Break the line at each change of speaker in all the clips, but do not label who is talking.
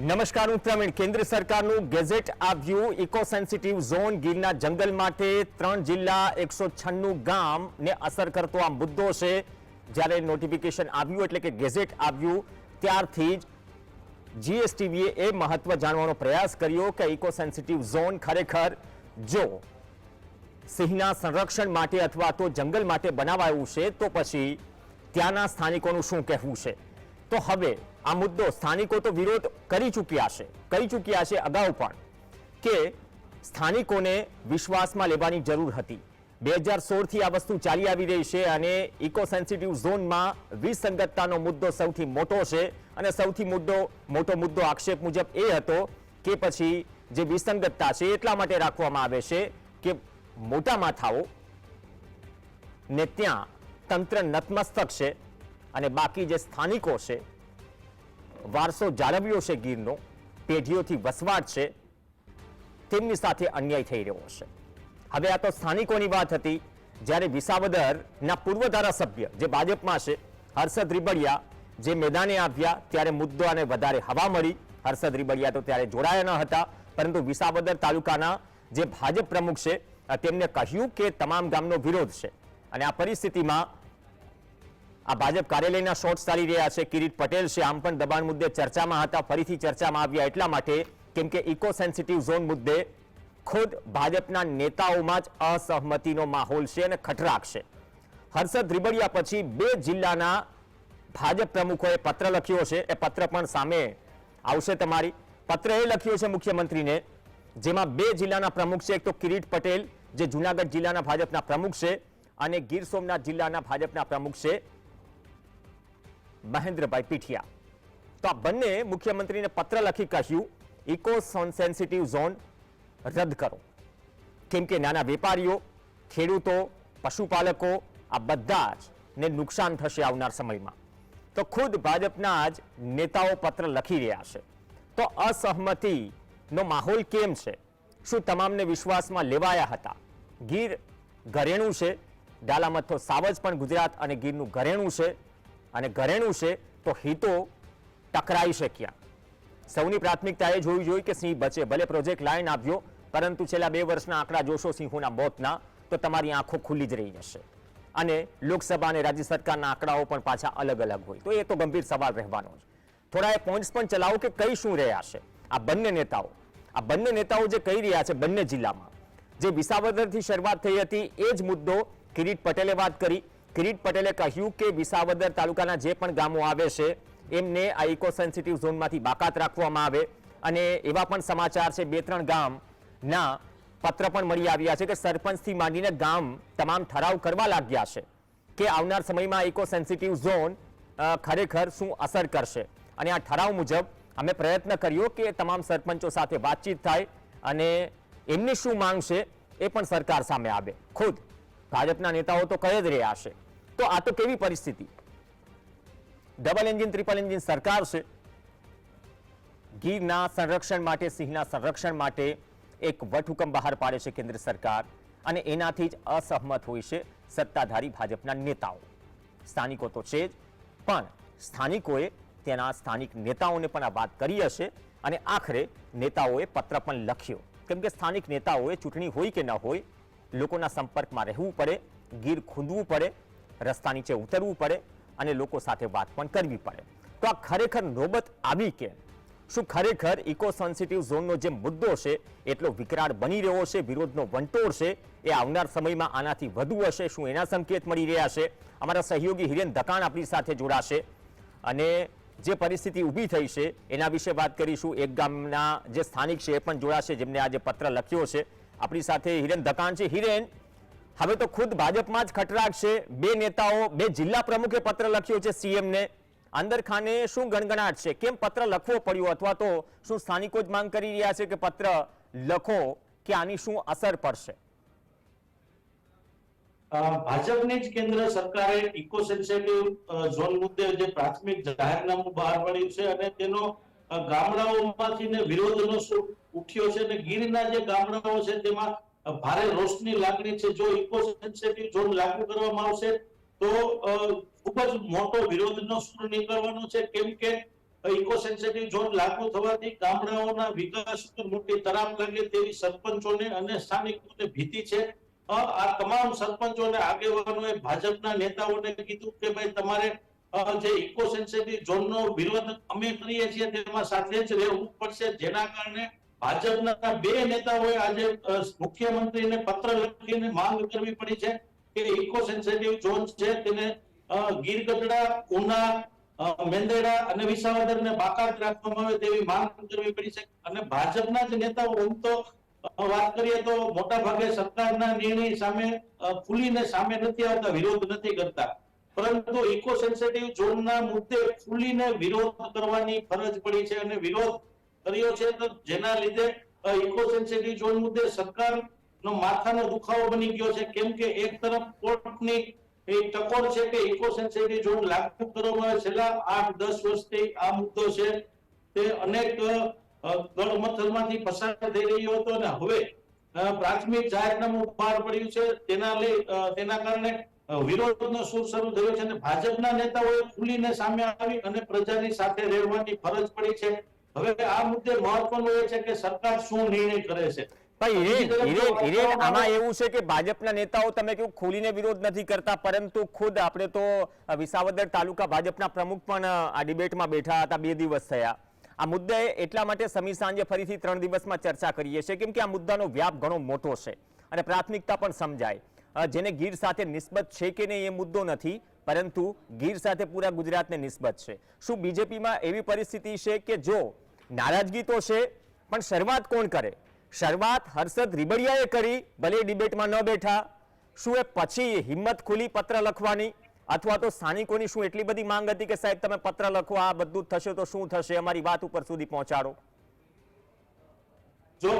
નમસ્કાર, હું પ્રવીણ. કેન્દ્ર સરકારનું ગેઝેટ આવ્યું. ઇકો સેન્સિટિવ ઝોન ગીરના જંગલ માટે 3 જિલ્લા 196 ગામને અસર કરતો આ મુદ્દો છે. જ્યારે નોટિફિકેશન આવ્યું એટલે કે ગેઝેટ આવ્યું ત્યારથી જ જીએસટીવીએ એ મહત્વ જાણવાનો પ્રયાસ કર્યો કે ઇકો સેન્સિટિવ ઝોન ખરેખર જો સિંહના સંરક્ષણ માટે અથવા તો જંગલ માટે બનાવાયું છે તો પછી ત્યાંના સ્થાનિકોનું શું કહેવું છે. તો હવે આ મુદ્દો સ્થાનિકો તો વિરોધ કરી ચૂક્યા છે અગાઉ પણ કે સ્થાનિકોને વિશ્વાસમાં લેવાની જરૂર હતી. 2016 થી આ વસ્તુ ચાલી આવી રહી છે અને ઇકો સેન્સિટિવ ઝોનમાં વિસંગતતાનો મુદ્દો સૌથી મોટો છે અને સૌથી મોટો મુદ્દો આક્ષેપ મુજબ એ હતો કે પછી જે વિસંગતતા છે એટલા માટે રાખવામાં આવે છે કે મોટા માથાઓ ને ત્યાં તંત્ર નતમસ્તક છે અને બાકી જે સ્થાનિકો છે, વારસો જાળવ્યો છે ગીરનો, પેઢીઓથી વસવાટ છે, તેમની સાથે અન્યાય થઈ રહ્યો છે. હવે આ તો સ્થાનિકોની વાત હતી. જ્યારે વિસાવદરના પૂર્વ ધારાસભ્ય જે ભાજપમાં છે હર્ષદ રીબડિયા જે મેદાને આવ્યા ત્યારે મુદ્દાને વધારે હવા મળી. હર્ષદ રીબડિયા તો ત્યારે જોડાયા ન હતા, પરંતુ વિસાવદર તાલુકાના જે ભાજપ પ્રમુખ છે તેમને કહ્યું કે તમામ ગામનો વિરોધ છે અને આ પરિસ્થિતિમાં આ ભાજપ કાર્યાલયના શોટ્સ ચાલી રહ્યા છે. કિરીટ પટેલ છે આમ પણ દબાણ મુદ્દે ચર્ચામાં હતા, ફરીથી ચર્ચામાં આવ્યા એટલા માટે કેમ કે ઇકો સેન્સિટિવ ઝોન મુદ્દે ખુદ ભાજપના નેતાઓમાં જ અસહમતિનો માહોલ છે અને ખટરાક છે. હર્ષદ રીબડિયા પછી 2 જિલ્લાના ભાજપ પ્રમુખોએ પત્ર લખ્યો છે. એ પત્ર પણ સામે આવશે તમારી. પત્ર એ લખ્યો છે મુખ્યમંત્રીને, જેમાં 2 જિલ્લાના પ્રમુખ છે. એક તો કિરીટ પટેલ જે જુનાગઢ જિલ્લાના ભાજપના પ્રમુખ છે અને ગીર સોમનાથ જિલ્લાના ભાજપના પ્રમુખ છે મહેન્દ્રભાઈ પીઠિયા. તો આ બંને મુખ્યમંત્રીને પત્ર લખી કહ્યું ઇકો સેન્સિટિવ ઝોન રદ કરો, કેમ કે નાના વેપારીઓ, ખેડૂતો, પશુપાલકો આ બધા જ ને નુકસાન થશે આવનાર સમયમાં. તો ખુદ ભાજપના જ નેતાઓ પત્ર લખી રહ્યા છે. તો અસહમતિનો માહોલ કેમ છે? શું તમામને વિશ્વાસમાં લેવાયા હતા? ગીર ઘરેણું છે, ડાલામથ્થો સાવજ પણ ગુજરાત અને ગીરનું ઘરેણું છે અને ઘરેણું છે તો હિતો ટકરાઈ શક્યા. સૌની પ્રાથમિકતા એ જોવી જોઈએ કે સિંહ બચે. ભલે પ્રોજેક્ટ લાઈન આવ્યો, પરંતુ છેલ્લા 2 વર્ષના આંકડા જોશો સિંહોના મોતના તો તમારી આંખો ખુલ્લી જ રહી જશે અને લોકસભા અને રાજ્ય સરકારના આંકડાઓ પણ પાછા અલગ અલગ હોય. તો એ તો ગંભીર સવાલ રહેવાનો છે. થોડા એ પોઈન્ટ્સ પણ ચલાવો કે કઈ શું રહ્યા છે આ બંને નેતાઓ જે કહી રહ્યા છે બંને જિલ્લામાં. જે વિસાવદરથી શરૂઆત થઈ હતી એ જ મુદ્દો કિરીટ પટેલે વાત કરી. કિરીટ પટેલે કહ્યું કે વિસાવદર તાલુકાના જે પણ ગામો આવે છે એમને આ ઇકો સેન્સિટિવ ઝોનમાંથી બાકાત રાખવામાં આવે. અને એવા પણ સમાચાર છે 2-3 ગામના પત્ર પણ મળી આવ્યા છે કે સરપંચથી માંડીને ગામ તમામ ઠરાવ કરવા લાગ્યા છે કે આવનાર સમયમાં ઇકો સેન્સિટિવ ઝોન ખરેખર શું અસર કરશે. અને આ ઠરાવ મુજબ અમે પ્રયત્ન કર્યો કે તમામ સરપંચો સાથે વાતચીત થાય અને એમની શું માંગ છે એ પણ સરકાર સામે આવે. ખુદ ભાજપના નેતાઓ તો કહી જ રહ્યા છે. તો આ તો કેવી પરિસ્થિતિ? ડબલ એન્જિન ટ્રિપલ એન્જિન સરકાર છે. ગીરના સંરક્ષણ માટે, સિંહના સંરક્ષણ માટે એક વટહુકમ બહાર પાડે છે કેન્દ્ર સરકાર અને એનાથી જ અસહમત હોય છે સત્તાધારી ભાજપના નેતાઓ. સ્થાનિકો તો છે જ, પણ સ્થાનિકોએ તેના સ્થાનિક નેતાઓને પણ આ વાત કરી હશે અને આખરે નેતાઓએ પત્ર પણ લખ્યો. કેમ કે સ્થાનિક નેતાઓએ ચૂંટણી હોય કે ન હોય લોકોના સંપર્કમાં રહેવું પડે, ગીર ખૂંદવું પડે, રસ્તા નીચે ઉતરવું પડે અને લોકો સાથે વાત પણ કરવી પડે. તો આ ખરેખર નોબત આવી કેમ? શું ખરેખર ઇકો સેન્સિટિવ ઝોનનો જે મુદ્દો છે એટલો વિકરાળ બની રહ્યો છે, વિરોધનો વંટોળ છે, એ આવનાર સમયમાં આનાથી વધુ હશે? શું એના સંકેત મળી રહ્યા છે? અમારા સહયોગી હિરેન ધકાણ આપણી સાથે જોડાશે અને જે પરિસ્થિતિ ઊભી થઈ છે એના વિશે વાત કરીશું. એક ગામના જે સ્થાનિક છે એ પણ જોડાશે જેમને આજે પત્ર લખ્યો છે. આપણી સાથે હિરેન ધકાણ છે. હિરેન, હવે તો ખુદ ભાજપમાં જ ખટરાક છે. 2 નેતાઓ, 2 જિલ્લા પ્રમુખે પત્ર લખ્યો છે સીએમને. અંદર ખાને શું ગણગણાટ છે? કેમ પત્ર લખવો પડ્યો? અથવા તો શું સ્થાનિકો જ માંગ કરી રહ્યા છે કે પત્ર લખો કે આની શું અસર પડશે?
ભાજપની જ કેન્દ્ર સરકારે ઇકો સેન્સિટિવ ઝોન મુદ્દે જે પ્રાથમિક જાહેરનામું બહાર પાડ્યું છે અને તેનો ગામડાઓમાંથી વિરોધનો સૂર ઉઠ્યો છે અને ગીરના જે ગામડાઓ છે તેમાં ભારે રોષની લાગણી છે. જો ઇકો સેન્સિટિવ ઝોન લાગુ કરવામાં આવશે તો ખૂબ જ મોટો વિરોધનો સૂર નીકળવાનો છે. કેમ કે ઇકો સેન્સિટિવ ઝોન લાગુ થવાથી ગામડાઓના વિકાસ ઉપર મોટી તરાપ લાગે તેવી સરપંચોને અને સ્થાનિકોને ભીતિ છે. આ તમામ સરપંચો અને આગેવાનોએ ભાજપના નેતાઓને કીધું કે ભાઈ તમારે જે ઇકો સેન્સિટિવ ઝોનનો વિરોધ અમે કરીએ છીએ તેમાં સાથે જ રહેવું પડશે, જેના કારણે ભાજપના બે નેતાઓએ આજે મુખ્યમંત્રીને પત્ર લખીને માંગ કરવી પડી છે કે ઇકો સેન્સિટિવ ઝોન છે તેને ગીર ગઢડા, ઉના, મેંદરડા અને વિસાવદરને બાકાત રાખવામાં આવે તેવી માંગ કરવી પડી છે. અને ભાજપના જ નેતાઓ આમ તો વાત કરીએ તો મોટા ભાગે સરકારના નિર્ણય સામે ખુલીને સામે નથી આવતા, વિરોધ નથી કરતા, પરંતુ ઇકો સેન્સિટિવ ઝોનના મુદ્દે ખુલીને વિરોધ કરવાની ફરજ પડી છે અને વિરોધ કર્યો છે. તો જેના લીધે ઇકો સેન્સિટિવ ઝોન મુદ્દે સરકારનો માથાનો દુખાવો બની ગયો છે, કેમ કે એક તરફ કોર્ટની ટકોર છે કે ઇકો સેન્સિટિવ ઝોન લાગુ કરવામાં આવે. છેલ્લા 8-10 વર્ષથી આ મુદ્દો છે તે અનેક ગળમથલમાંથી પસાર થઈ રહ્યો હતો અને હવે પ્રાથમિક જાહેરનામું બહાર પડ્યું છે, તેના કારણે વિરોધનો સૂર શરૂ થયો છે અને ભાજપના નેતાઓએ ખુલીને સામે આવી અને પ્રજાની સાથે રહેવાની ફરજ પડી છે. હવે આ મુદ્દે મહત્વનું એ છે કે સરકાર શું નિર્ણય કરે છે.
હિરેન, આમાં એવું છે કે ભાજપના નેતાઓ તમે કેવું ખોલીને વિરોધ નથી કરતા, પરંતુ ખુદ આપણે તો વિસાવદર તાલુકા ભાજપના પ્રમુખ પણ આ ડિબેટમાં બેઠા હતા, 2 દિવસ થયા. આ મુદ્દે એટલા માટે સમી સાંજે ફરીથી 3 દિવસમાં ચર્ચા કરીએ છીએ કેમ કે આ મુદ્દાનો વ્યાપ ઘણો મોટો છે અને પ્રાથમિકતા પણ સમજાય. જેને ગીર સાથે નિસ્બત છે કે નહીં એ મુદ્દો નથી, પરંતુ ગીર સાથે પૂરા ગુજરાતને નિસ્બત છે. શું બીજેપીમાં એવી પરિસ્થિતિ છે કે જો નારાજગી તો છે પણ શરૂઆત કોણ કરે? શરૂઆત હર્ષદ રીબડિયાએ કરી, ભલે ડિબેટમાં ન બેઠા. શું એ પછી હિંમત ખુલી પત્ર લખવાની, અથવા તો સ્થાનિકોની શું એટલી બધી માંગ હતી કે સાહેબ તમે પત્ર લખો, આ બધું થશે તો શું થશે, અમારી વાત ઉપર સુધી પહોંચાડો?
જો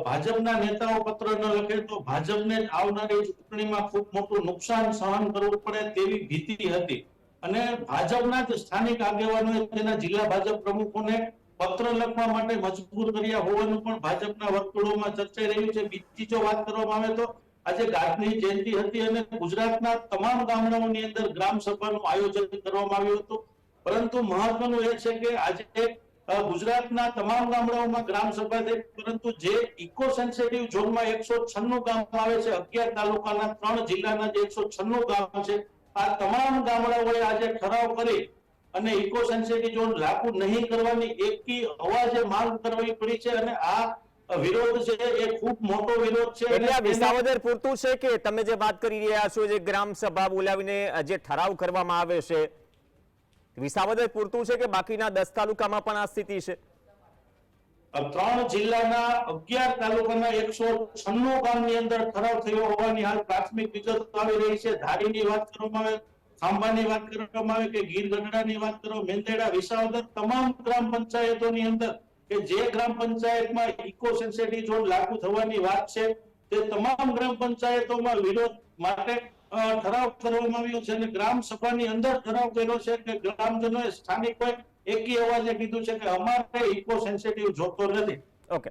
ભાજપના નેતાઓ પત્ર ન લખે તો ભાજપને આવનારી ચૂંટણીમાં ખૂબ મોટું નુકસાન સહન કરવું પડે તેવી ભીતિ હતી અને ભાજપના જ સ્થાનિક આગેવાનોએ તેના જિલ્લા ભાજપ પ્રમુખોને પત્ર લખવા માટે મજબૂર કર્યા હોવાનું પણ ભાજપના વર્તુળોમાં ચર્ચાઈ રહ્યું છે. બીજી જો વાત કરવામાં આવે તો આજે ગાંધી જયંતિ હતી અને ગુજરાતના તમામ ગામડાઓની અંદર ગ્રામ સભાનું આયોજન કરવામાં આવ્યું હતું, પરંતુ મહત્વનું એ છે કે આજે ગુજરાતના તમામ ગામડાઓમાં ગ્રામ સભા થઈ, પરંતુ જે ઇકો સેન્સિટિવ ઝોનમાં 196 ગામ આવે છે, 11 તાલુકાના 3 જિલ્લાના જે 196 ગામ છે, આ તમામ ગામડાઓએ આજે ઠરાવ કરી અને ઇકો સેન્સિટિવ ઝોન લાગુ નહીં કરવાની એકી અવાજે માંગ કરવી પડી છે અને આ વિરોધ છે એ ખૂબ મોટો વિરોધ છે.
એટલે આ વિસાવદર પૂરતું છે કે તમે જે વાત કરી રહ્યા છો, જે ગ્રામ સભા બોલાવીને જે ઠરાવ કરવામાં આવે છે, વિસાવદર પૂરતું છે કે બાકીના 10 તાલુકામાં પણ આ સ્થિતિ છે?
3 જિલ્લાના 11 તાલુકાના 196 ગામની અંદર ઠરાવ થયો હોવાની હાલ પ્રાથમિક વિગતો આવી રહી છે. ધારીની વાત કરવામાં આવે, ખાંભાની વાત કરવામાં આવે કે ગીર ગઢડાની વાત કરો, મેંદરડા, વિસાવદર, તમામ ગ્રામ પંચાયતોની અંદર કે જે ગ્રામ પંચાયતમાં ઇકો સેન્સિટિવ ઝોન લાગુ થવાની વાત છે તે તમામ ગ્રામ પંચાયતોમાં વિરોધ માટે ઠરાવ કરવામાં આવ્યો છે અને ગ્રામ સભાની અંદર ઠરાવ કર્યો છે કે ગ્રામજનોએ સ્થાનિકોએ એકી અવાજે કીધું છે કે અમારે ઇકો સેન્સિટિવ જોતો નથી.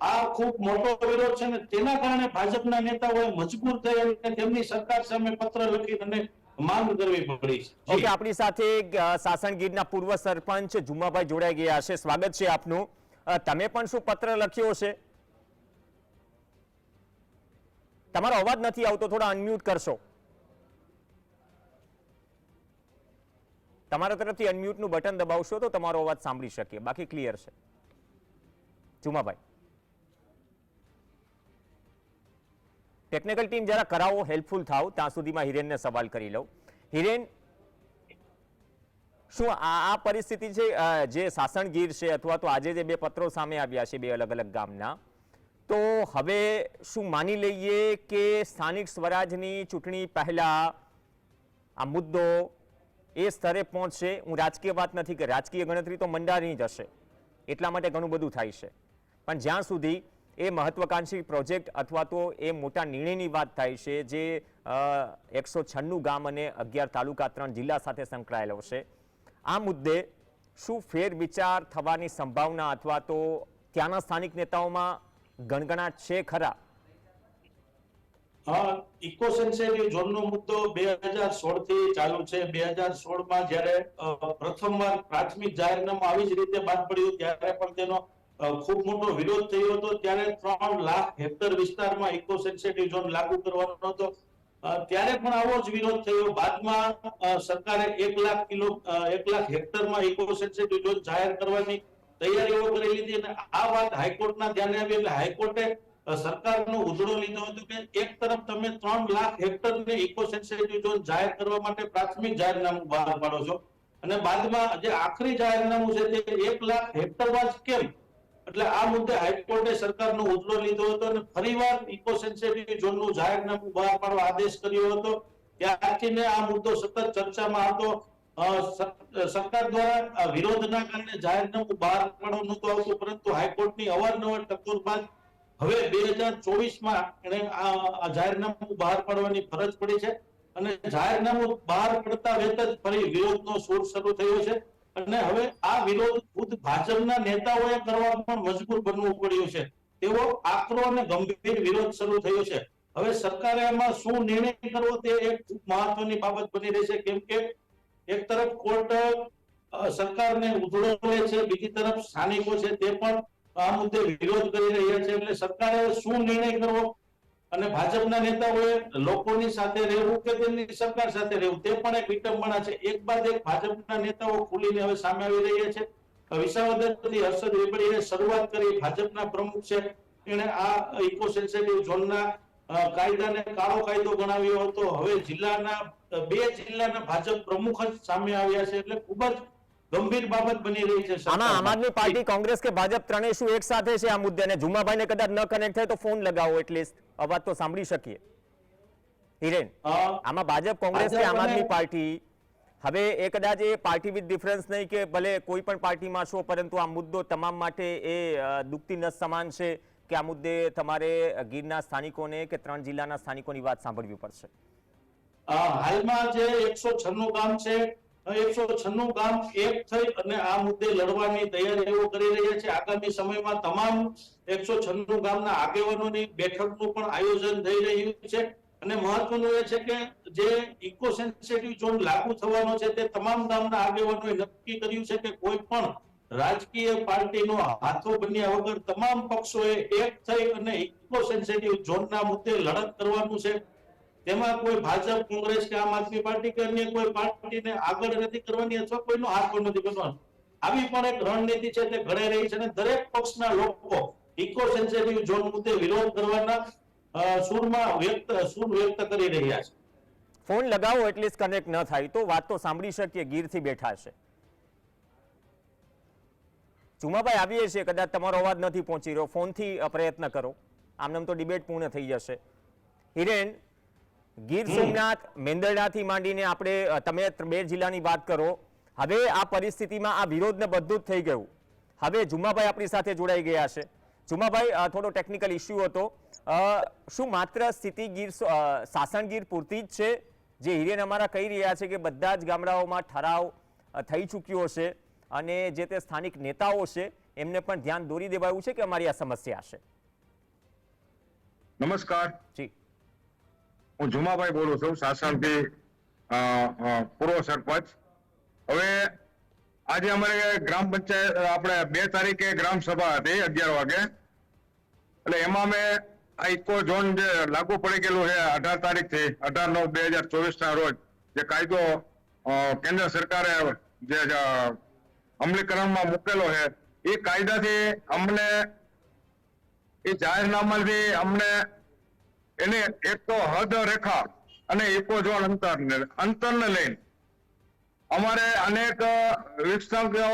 આ ખૂબ મોટો વિરોધ છે અને તેના કારણે ભાજપના નેતાઓએ મજબૂર થઈ અને તેમની સરકાર સામે પત્ર લખી અને માંગ કરવી પડી છે.
ઓકે, આપણી સાથે સાસણગીરના પૂર્વ સરપંચ જુમાભાઈ જોડાઈ ગયા છે. સ્વાગત છે આપનું. તમે પણ શું પત્ર લખ્યો છે? તમારો અવાજ નથી આવતો, થોડા અનમ્યુટ કરશો. તમારા તરફથી અનમ્યુટનું બટન દબાવશો તો તમારો અવાજ સાંભળી શકીએ, બાકી ક્લિયર છે. જુમાભાઈ, ટેકનિકલ ટીમ જરા કરાવો, હેલ્પફુલ થાવ, ત્યાં સુધીમાં હિરેનને સવાલ કરી લઉં. હિરેન, શું આ પરિસ્થિતિ છે જે સાસણગીર છે અથવા તો આજે જે 2 પત્રો સામે આવ્યા છે 2 અલગ અલગ ગામના, તો હવે શું માની લઈએ કે સ્થાનિક સ્વરાજની ચૂંટણી પહેલા આ મુદ્દો એ સ્તરે પહોંચશે? હું રાજકીય વાત નથી કે રાજકીય ગણતરી તો મંડાણી જ હશે, એટલા માટે ઘણું બધું થાય છે, પણ જ્યાં સુધી એ મહત્વાકાંક્ષી પ્રોજેક્ટ અથવા તો એ મોટા નિર્ણયની વાત થાય છે જે 196 ગામ અને 11 તાલુકા 3 જિલ્લા સાથે સંકળાયેલો છે, આ મુદ્દે શું ફેર વિચાર થવાની સંભાવના અથવા તો ત્યાંના સ્થાનિક નેતાઓમાં ગણગણાટ છે ખરા?
ઇકો સેન્સિટિવ ઝોનનો મુદ્દો 2016 થી ચાલુ છે. 2016 માં જ્યારે પ્રથમવાર પ્રાથમિક જાહેરનામું આવી જ રીતે બહાર પડ્યું ત્યારે પણ તેનો ખૂબ મોટો વિરોધ થયો હતો. ત્યારે 3 લાખ હેક્ટર વિસ્તારમાં ઇકો સેન્સિટિવ ઝોન લાગુ કરવાનો હતો. ત્યારે પણ આવો જ વિરોધ થયો. બાદમાં સરકારે 1 લાખ હેક્ટરમાં ઇકો સેન્સિટિવ ઝોન જાહેર કરવાની તૈયારીઓ કરી લીધી અને આ વાત હાઈકોર્ટના ધ્યાને આવી એટલે હાઈકોર્ટે સરકારનો ઉધડો લીધો હતો કે એક તરફ તમે 3 લાખ હેક્ટરને ઇકો સેન્સિટિવ ઝોન જાહેર કરવા માટે પ્રાથમિક જાહેરનામું બહાર પાડો છો અને બાદમાં જે આખરી જાહેરનામું છે તે 1 લાખ હેક્ટરમાં જ કેમ? એટલે આ મુદ્દે હાઈકોર્ટે સરકારનો ઉધડો લીધો હતો અને ફરીવાર ઇકો સેન્સિટિવ ઝોનનું જાહેરનામું બહાર પાડવા આદેશ કર્યો હતો. ત્યારથી આ મુદ્દો સતત ચર્ચામાં હતો. સરકાર દ્વારા વિરોધના કારણે જાહેરનામું બહાર પાડવાનું નહોતું આવતું, પરંતુ હાઈકોર્ટની અવારનવાર ટકોર બાદ હવે 2024માં એને આ જાહેરનામું બહાર પાડવાની ફરજ પડી છે અને જાહેરનામું બહાર પડતા વેત જ ફરી વિરોધનો સૂર શરૂ થયો છે અને હવે આ વિરોધ ખુદ ભાજપના નેતાઓએ કરવા પણ મજબૂર બનવું પડ્યું છે. તેવો આકરો અને ગંભીર વિરોધ શરૂ થયો છે. હવે સરકારે આમાં શું નિર્ણય કરવો તે એક ખૂબ મહત્વની બાબત બની રહી છે, કેમ કે એક તરફ કોર્ટ સરકારને ઉધડો લે છે, બીજી તરફ સ્થાનિકો છે તે પણ આ મુદ્દે વિરોધ કરી રહ્યા છે. એટલે સરકારે શું નિર્ણય કરવો અને ભાજપના નેતાઓએ લોકોની સાથે રહેવું કે તેમની સરકાર સાથે રહેવું તે પણ એક વિટંબણા છે. એક બાદ એક ભાજપના નેતાઓ ખુલીને હવે સામે આવી રહ્યા છે. વિસાવદરથી હર્ષદ વેબડીએ શરૂઆત કરી. ભાજપના પ્રમુખ છે એણે આ ઇકો સેન્સિટિવ ઝોનના કાયદાને કાળો કાયદો ગણાવ્યો હતો. હવે બે જિલ્લાના ભાજપ પ્રમુખ જ સામે આવ્યા છે. એટલે ખૂબ જ ગંભીર બાબત બની રહી છે.
આમાં આમ આદમી પાર્ટી, કોંગ્રેસ કે ભાજપ ત્રણેય શું એક સાથે છે આ મુદ્દે? અને જુમાભાઈને કદાચ ન કનેક્ટ થાય તો ફોન લગાવો, એટલીસ્ટ અવાજ તો સાંભળી શકીએ. હિરેન, આમાં ભાજપ, કોંગ્રેસ કે આમ આદમી પાર્ટી, હવે એ કદાચ એ પાર્ટી વિથ ડિફરન્સ નહીં કે ભલે કોઈ પણ પાર્ટીમાં છો, પરંતુ આ મુદ્દો તમામ માટે એ દુખતી નસ સમાન છે કે આ મુદ્દે તમારે ગીરના સ્થાનિકોને કે 3 જિલ્લાના સ્થાનિકોની વાત સાંભળવી પડશે.
હાલમાં જે 196 ગામ છે, 196 ગામ એક થઈ અને આ મુદ્દે લડવાની તૈયારીઓ કરી રહ્યા છે. આગામી સમયમાં તમામ 196 ગામના આગેવાનોની બેઠકનું પણ આયોજન થઈ રહ્યું છે અને મહત્વનું એ છે કે જે ઇકો સેન્સિટિવ ઝોન લાગુ થવાનો છે તે તમામ ગામના આગેવાનોએ નક્કી કર્યું છે કે કોઈ પણ રાજકીય પાર્ટીનો હાથો બન્યા વગર તમામ પક્ષોએ એક થઈ અને ઇકો સેન્સિટિવ ઝોનના મુદ્દે લડત કરવાનું છે. તેમાં કોઈ ભાજપ, કોંગ્રેસ કે આમ આદમી પાર્ટી કે અન્ય કોઈ પાર્ટીને આગળ નથી કરવાની અથવા કોઈનો હાથ પણ નથી બનવાનો. આવી પણ એક રણનીતિ છે તે ઘડાઈ રહી છે અને દરેક પક્ષના લોકો ઇકો સેન્સિટિવ ઝોન મુદ્દે વિરોધ કરવાના સૂર વ્યક્ત કરી રહ્યા છે.
ફોન લગાવો, એટલીસ્ટ કનેક્ટ ન થાય તો વાત તો સાંભળી શકીએ. ગીરથી બેઠા છે ચુમાભાઈ, આવીએ છીએ, કદાચ તમારો અવાજ નથી પહોંચી રહ્યો, ફોનથી પ્રયત્ન કરો, આમનામ તો ડિબેટ પૂર્ણ થઈ જશે. હિરેન, ગીર સોમનાથ, મેંદરડાથી માંડીને આપણે તમે 2 જિલ્લાની વાત કરો. હવે આ પરિસ્થિતિમાં આ વિરોધ ને બધું જ થઈ ગયું. હવે જુમાભાઈ આપણી સાથે જોડાઈ ગયા છે. જુમાભાઈ, થોડો ટેકનિકલ ઇસ્યુ હતો. શું માત્ર સ્થિતિ સાસણગીર પૂરતી જ છે? જે હિરેન અમારા કહી રહ્યા છે કે બધા જ ગામડાઓમાં ઠરાવ થઈ ચૂક્યો છે અને જે તે સ્થાનિક નેતાઓ છે એમને પણ ધ્યાન દોરી દેવાયું છે કે અમારી આ સમસ્યા છે?
નમસ્કાર
જી,
હું જુમાભાઈ બોલું છું, સાસણથી પૂર્વ સરપંચ. હવે આજે અમારે ગ્રામ પંચાયત આપણે 2 તારીખે ગ્રામ સભા હતી 11 વાગે. એટલે એમાં અમે આ ઇકો ઝોન જે લાગુ પડી ગયેલું છે 18 તારીખથી 18/9/2024 ના રોજ જે કાયદો કેન્દ્ર સરકારે જે અમલીકરણમાં મૂકેલો છે એ કાયદાથી અમને એ જાહેરનામાથી અમને એને એક તો હદ રેખા અને ઇકો ઝોન અંતરને લઈને અમારે અનેક વિકસાવઓ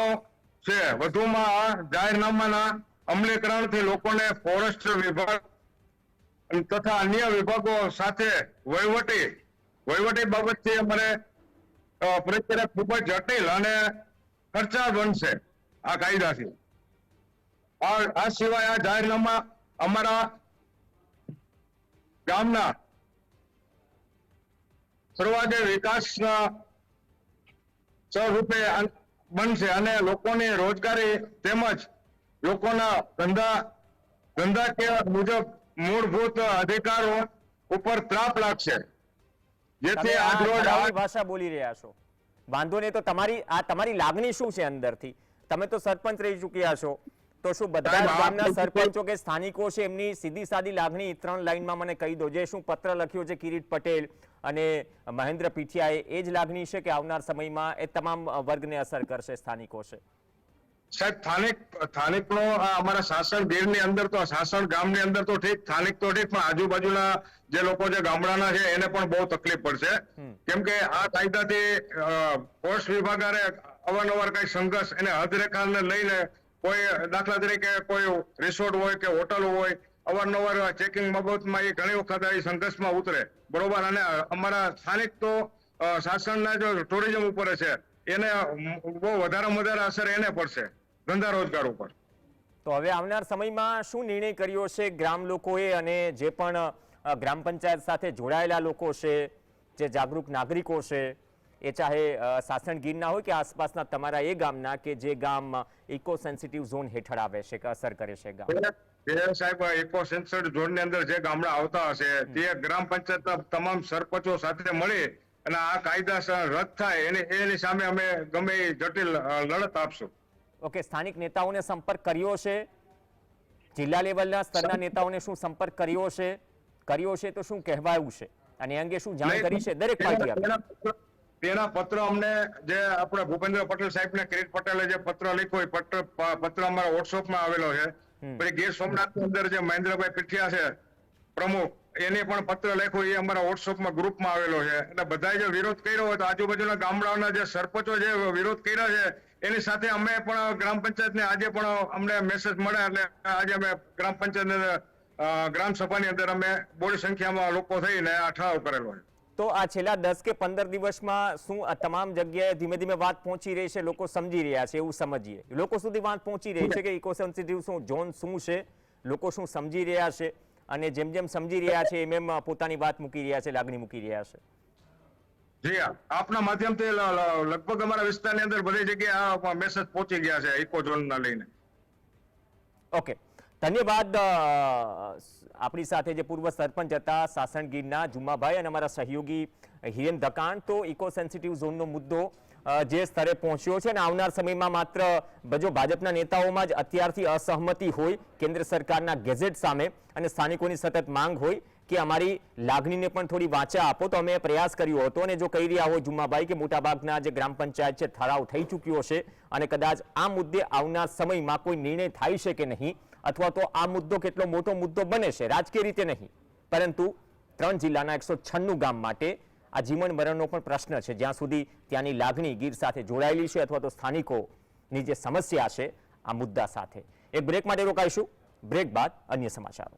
છે. વધુમાં આ જાહેરનામાના અમલીકરણથી લોકોને ફોરેસ્ટ વિભાગ તથા અન્ય વિભાગો સાથે વહીવટી બાબતથી અમારે પ્રક્રિયા ખૂબ જ જટિલ અને ખર્ચાળ બનશે આ કાયદાથી. આ સિવાય આ જાહેરનામા અમારા ગામના સર્વાંગી વિકાસના સ્વરૂપે બનશે અને લોકોની રોજગારી તેમજ લોકોના ધંધાકીય મુજબ મૂળભૂત અધિકારો ઉપર ત્રાપ લાગશે. જેથી
તમે આ
આજરોજ
ઠરાવની ભાષા બોલી રહ્યા છો. વાંધો નહીં, તો તમારી લાગણી શું છે અંદરથી? તમે તો સરપંચ રહી ચૂક્યા છો, તો શું બધા જ ગામના સરપંચો કે સ્થાનિકો છે એમની સીધી સાદી લાગણી 3 લાઈનમાં મને કહી દો. જે શું પત્ર લખ્યો છે કિરીટ પટેલ અને મહેન્દ્ર પીઠિયાએ, એ જ લાગણી છે કે આવનાર સમયમાં એ તમામ વર્ગને અસર કરશે, સ્થાનિકો છે?
સાહેબ, સ્થાનિકનો આ અમારા સાસણ ગીરની અંદર તો, સાસણ ગામની અંદર તો ઠીક, સ્થાનિક તો ઠીક, પણ આજુબાજુના જે લોકો જે ગામડાના છે એને પણ બહુ તકલીફ પડશે. કેમ કે આ કાયદાથી પોસ્ટ વિભાગ અવારનવાર કઈ સંઘર્ષ એને હદરેખાને લઈને, કોઈ દાખલા તરીકે કોઈ રિસોર્ટ હોય કે હોટલ હોય, અવારનવાર ચેકિંગ બાબતમાં એ ઘણી વખત એ સંઘર્ષમાં ઉતરે, બરોબર. અને અમારા સ્થાનિક તો શાસનના જો ટુરિઝમ ઉપર છે એને બહુ વધારેમાં વધારે અસર એને પડશે, ધંધા રોજગાર ઉપર.
તો હવે આવનાર સમયમાં શું નિર્ણય કર્યો છે ગ્રામ લોકોએ, અને જે પણ ગ્રામ પંચાયત સાથે જોડાયેલા લોકો છે, જે જાગૃત નાગરિકો છે, એ ચાહે સાસણ ગીરના હોય કે આસપાસના તમારા એ ગામના કે જે ગામ ઇકો સેન્સિટિવ ઝોન હેઠળ આવે છે કે અસર કરે છે ગામ?
સાહેબ, ઇકો સેન્સિટિવ ઝોનની અંદર જે ગામડા આવતા હશે તે ગ્રામ પંચાયતના તમામ સરપંચો સાથે મળી અને આ કાયદા રદ થાય એની સામે અમે ગમે એ જટિલ લડત આપશું.
ઓકે, સ્થાનિક નેતાઓને સંપર્ક કર્યો છે? જિલ્લા લેવલના સ્તરના નેતાઓને શું સંપર્ક કર્યો છે? કર્યો છે તો શું કહેવાયું છે, અને એ અંગે શું જાણ કરી છે દરેક પાર્ટી આપે?
તેના પત્ર અમને જે આપણે ભૂપેન્દ્ર પટેલ સાહેબને કિરીટ પટેલે જે પત્ર લખ્યો એ પત્ર અમારા વોટ્સઅપમાં આવેલો છે. પછી ગીર સોમનાથની અંદર જે મહેન્દ્રભાઈ પીઠિયા છે પ્રમુખ, એને પણ પત્ર લખ્યો, એ અમારા વોટ્સઅપમાં ગ્રુપમાં આવેલો છે. એટલે બધાએ જે વિરોધ કર્યો હોય તો આજુબાજુના ગામડાઓના જે સરપંચો જે વિરોધ કર્યા છે એની સાથે અમે પણ ગ્રામ પંચાયતને આજે પણ અમને મેસેજ મળ્યા, એટલે આજે અમે ગ્રામ પંચાયત ગ્રામ સભાની અંદર અમે બોડી સંખ્યામાં લોકો થઈને આ ઠરાવ કરેલો છે.
તો આ છેલ્લા 10 કે 15 દિવસમાં શું આ તમામ જગ્યાએ ધીમે ધીમે વાત પહોંચી રહી છે? લોકો સમજી રહ્યા છે એવું સમજીએ, લોકો સુધી વાત પહોંચી રહી છે કે ઇકો સેન્સિટિવ ઝોન શું છે, લોકો શું સમજી રહ્યા છે, અને જેમ જેમ સમજી રહ્યા છે એમ એમ પોતાની વાત મૂકી રહ્યા છે, લાગણી મૂકી રહ્યા છે?
જી હા, આપના માધ્યમથી લગભગ અમારા વિસ્તારની અંદર બધી જગ્યાએ આ મેસેજ પહોંચી ગયા છે ઇકો ઝોનના લઈને.
ઓકે, ધન્યવાદ. આપણી સાથે જે પૂર્વ સરપંચ હતા સાસણ ગીરના જુમાભાઈ અને અમારા સહયોગી હિરેન ધકાણ. તો ઇકો સેન્સિટિવ ઝોનનો મુદ્દો જે સ્તરે પહોંચ્યો છે, અને આવનાર સમયમાં માત્ર જો ભાજપના નેતાઓમાં જ અત્યારથી અસહમતિ હોય કેન્દ્ર સરકારના ગેઝેટ સામે, અને સ્થાનિકોની સતત માંગ હોય કે અમારી લાગણીને પણ થોડી વાચા આપો, તો અમે પ્રયાસ કર્યો હતો. અને જો કહી રહ્યા હોય જુમાભાઈ કે મોટાભાગના જે ગ્રામ પંચાયત છે ઠરાવ થઈ ચૂક્યો છે, અને કદાચ આ મુદ્દે આવનાર સમયમાં કોઈ નિર્ણય થાય છે કે નહીં, અથવા તો આ મુદ્દો કેટલો મોટો મુદ્દો બને છે, રાજકીય રીતે નહીં, પરંતુ 3 જિલ્લાના 196 ગામ માટે આ જીવન મરણનો પણ પ્રશ્ન છે. જ્યાં સુધી ત્યાંની લાગણી ગીર સાથે જોડાયેલી છે, અથવા તો સ્થાનિકોની જે સમસ્યા છે આ મુદ્દા સાથે. એક બ્રેક માટે રોકાઈશું, બ્રેક બાદ અન્ય સમાચારો.